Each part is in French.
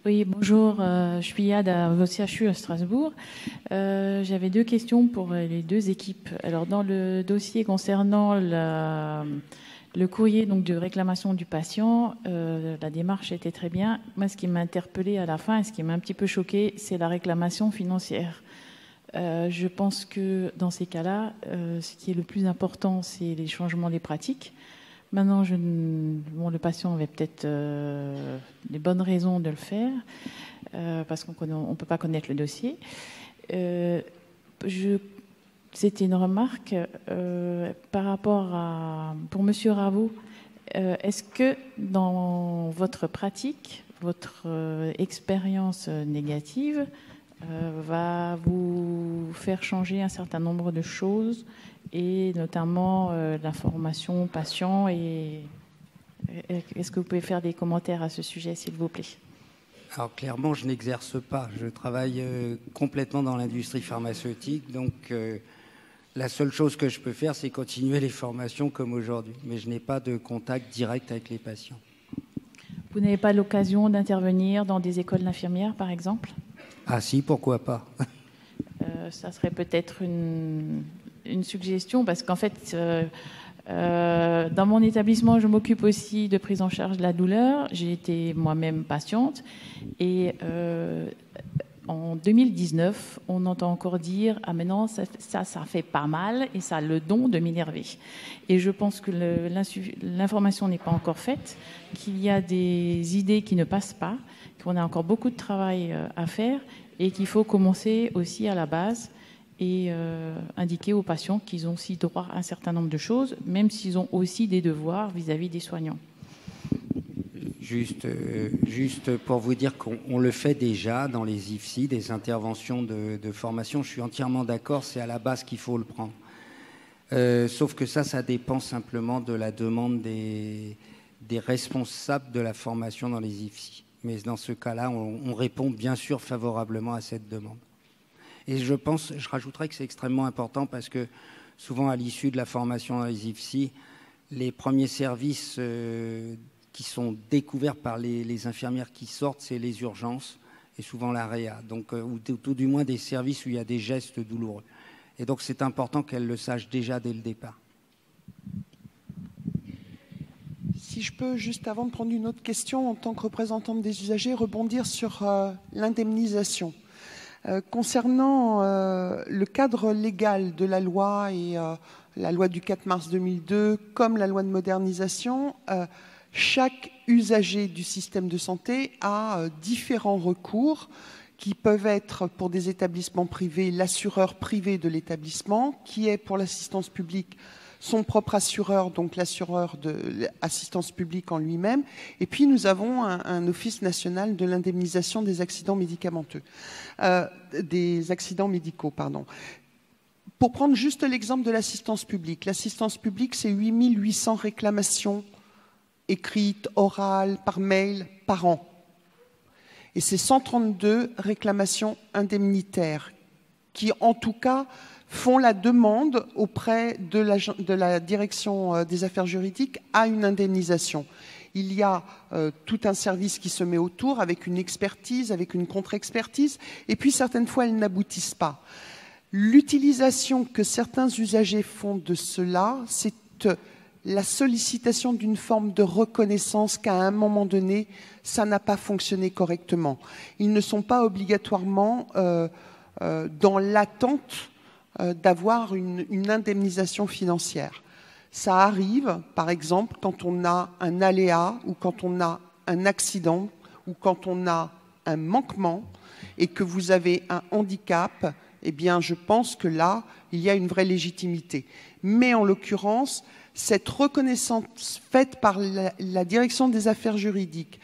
Oui, bonjour, je suis Yad au CHU à Strasbourg. J'avais deux questions pour les deux équipes. Alors, dans le dossier concernant le courrier donc, de réclamation du patient, la démarche était très bien. Moi, ce qui m'a interpellée à la fin et ce qui m'a un petit peu choquée, c'est la réclamation financière. Je pense que dans ces cas-là, ce qui est le plus important, c'est les changements des pratiques. Maintenant, le patient avait peut-être des bonnes raisons de le faire, parce qu'on ne peut pas connaître le dossier. C'était une remarque par rapport à... Pour Monsieur Raveau, est-ce que dans votre pratique, votre expérience négative va vous faire changer un certain nombre de choses, et notamment la formation patient. Est-ce que vous pouvez faire des commentaires à ce sujet, s'il vous plaît? Alors clairement, je n'exerce pas. Je travaille complètement dans l'industrie pharmaceutique, donc la seule chose que je peux faire, c'est continuer les formations comme aujourd'hui. Mais je n'ai pas de contact direct avec les patients. Vous n'avez pas l'occasion d'intervenir dans des écoles d'infirmières, par exemple? Ah si, pourquoi pas. Ça serait peut-être une suggestion, parce qu'en fait, dans mon établissement, je m'occupe aussi de prise en charge de la douleur. J'ai été moi-même patiente. Et en 2019, on entend encore dire « Ah, mais non, ça fait pas mal et ça a le don de m'énerver ». Et je pense que l'information n'est pas encore faite, qu'il y a des idées qui ne passent pas, qu'on a encore beaucoup de travail à faire et qu'il faut commencer aussi à la base et indiquer aux patients qu'ils ont aussi droit à un certain nombre de choses, même s'ils ont aussi des devoirs vis-à-vis des soignants. Juste pour vous dire qu'on le fait déjà dans les IFSI, des interventions de formation. Je suis entièrement d'accord, c'est à la base qu'il faut le prendre. Sauf que ça dépend simplement de la demande des responsables de la formation dans les IFSI. Mais dans ce cas-là, on répond bien sûr favorablement à cette demande. Et je rajouterais que c'est extrêmement important parce que souvent à l'issue de la formation dans les IFSI, les premiers services qui sont découverts par les infirmières qui sortent, c'est les urgences et souvent la réa, donc, ou tout du moins des services où il y a des gestes douloureux. Et donc c'est important qu'elles le sachent déjà dès le départ. Si je peux, juste avant de prendre une autre question, en tant que représentante des usagers, rebondir sur l'indemnisation. Concernant le cadre légal de la loi et la loi du 4 mars 2002, comme la loi de modernisation, chaque usager du système de santé a différents recours qui peuvent être pour des établissements privés, l'assureur privé de l'établissement, qui est pour l'assistance publique son propre assureur, donc l'assureur de l'assistance publique en lui-même. Et puis nous avons un office national de l'indemnisation des accidents médicamenteux, des accidents médicaux, pardon. Pour prendre juste l'exemple de l'assistance publique, c'est 8800 réclamations écrites, orales, par mail, par an. Et c'est 132 réclamations indemnitaires qui, en tout cas, font la demande auprès de la direction des affaires juridiques à une indemnisation. Il y a tout un service qui se met autour avec une expertise, avec une contre-expertise, et puis certaines fois, elles n'aboutissent pas. L'utilisation que certains usagers font de cela, c'est la sollicitation d'une forme de reconnaissance qu'à un moment donné, ça n'a pas fonctionné correctement. Ils ne sont pas obligatoirement dans l'attente d'avoir une indemnisation financière. Ça arrive, par exemple, quand on a un aléa ou quand on a un accident ou quand on a un manquement et que vous avez un handicap, eh bien, je pense que là, il y a une vraie légitimité. Mais en l'occurrence, cette reconnaissance faite par la direction des affaires juridiques,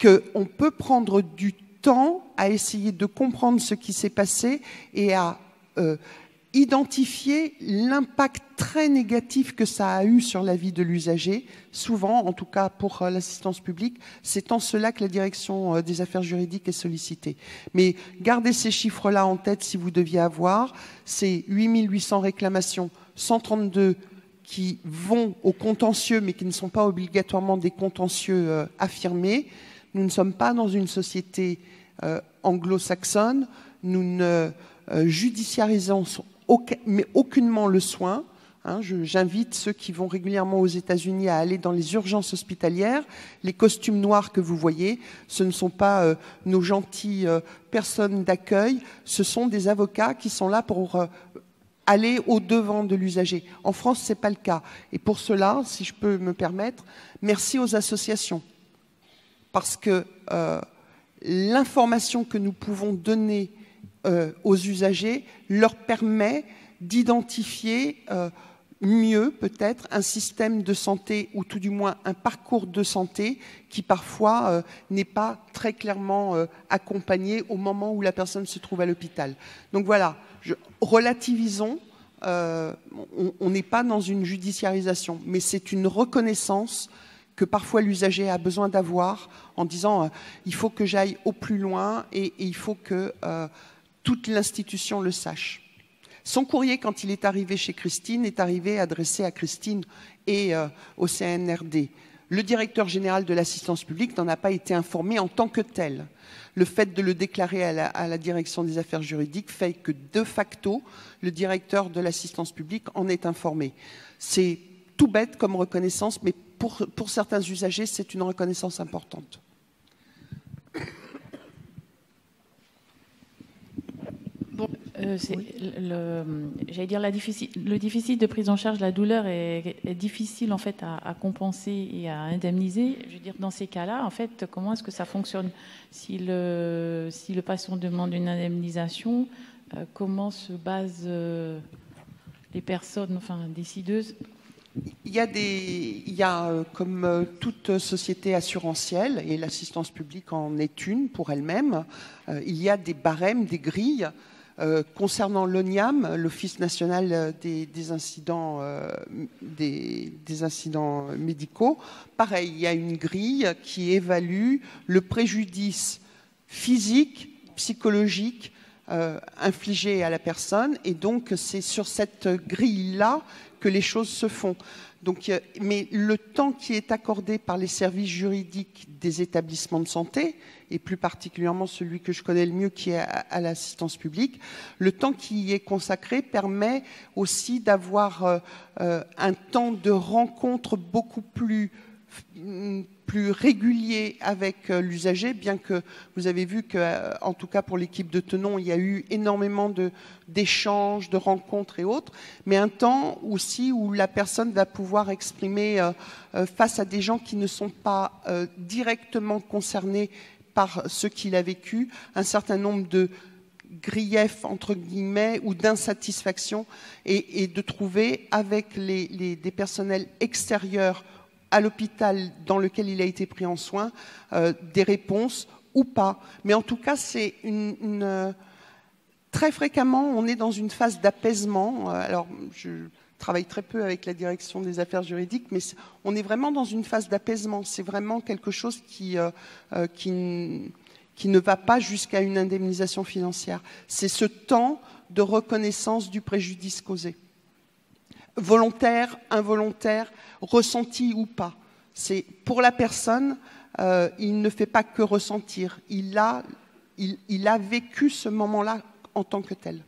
qu'on peut prendre du temps à essayer de comprendre ce qui s'est passé et à identifier l'impact très négatif que ça a eu sur la vie de l'usager, souvent, en tout cas pour l'assistance publique, c'est en cela que la direction des affaires juridiques est sollicitée. Mais gardez ces chiffres-là en tête si vous deviez avoir, c'est 8800 réclamations, 132 qui vont au contentieux, mais qui ne sont pas obligatoirement des contentieux affirmés, Nous ne sommes pas dans une société anglo-saxonne, nous ne judiciarisons mais aucunement le soin. J'invite ceux qui vont régulièrement aux États-Unis à aller dans les urgences hospitalières. Les costumes noirs que vous voyez, ce ne sont pas nos gentilles personnes d'accueil, ce sont des avocats qui sont là pour aller au-devant de l'usager. En France, ce n'est pas le cas. Et pour cela, si je peux me permettre, merci aux associations. Parce que l'information que nous pouvons donner aux usagers leur permet d'identifier mieux peut-être un système de santé ou tout du moins un parcours de santé qui parfois n'est pas très clairement accompagné au moment où la personne se trouve à l'hôpital. Donc voilà, relativisons, on n'est pas dans une judiciarisation, mais c'est une reconnaissance que parfois l'usager a besoin d'avoir en disant il faut que j'aille au plus loin et il faut que toute l'institution le sache. Son courrier, quand il est arrivé chez Christine, est arrivé adressé à Christine et au CNRD. Le directeur général de l'assistance publique n'en a pas été informé en tant que tel. Le fait de le déclarer à la direction des affaires juridiques fait que, de facto, le directeur de l'assistance publique en est informé. C'est tout bête comme reconnaissance, mais pour certains usagers, c'est une reconnaissance importante. Bon, j'allais dire le déficit de prise en charge de la douleur est difficile en fait à compenser et à indemniser. Je veux dire, dans ces cas-là, en fait, comment est-ce que ça fonctionne? Si le patient demande une indemnisation, comment se basent les personnes, enfin décideuses? Il y a comme toute société assurantielle, et l'assistance publique en est une pour elle-même, il y a des barèmes, des grilles. Concernant l'ONIAM, l'Office national des incidents médicaux, pareil, il y a une grille qui évalue le préjudice physique, psychologique infligé à la personne, et donc c'est sur cette grille-là que les choses se font. Donc, mais le temps qui est accordé par les services juridiques des établissements de santé, et plus particulièrement celui que je connais le mieux qui est à l'assistance publique, le temps qui y est consacré permet aussi d'avoir un temps de rencontre beaucoup plus régulier avec l'usager, bien que vous avez vu que, en tout cas pour l'équipe de Tenon, il y a eu énormément d'échanges, de rencontres et autres, mais un temps aussi où la personne va pouvoir exprimer face à des gens qui ne sont pas directement concernés par ce qu'il a vécu, un certain nombre de griefs, entre guillemets, ou d'insatisfaction, et de trouver avec des personnels extérieurs à l'hôpital dans lequel il a été pris en soin, des réponses ou pas. Mais en tout cas, c'est très fréquemment, on est dans une phase d'apaisement. Alors, je travaille très peu avec la direction des affaires juridiques, mais on est vraiment dans une phase d'apaisement. C'est vraiment quelque chose qui ne va pas jusqu'à une indemnisation financière. C'est ce temps de reconnaissance du préjudice causé. Volontaire, involontaire, ressenti ou pas. C'est pour la personne, il ne fait pas que ressentir. Il a vécu ce moment-là en tant que tel.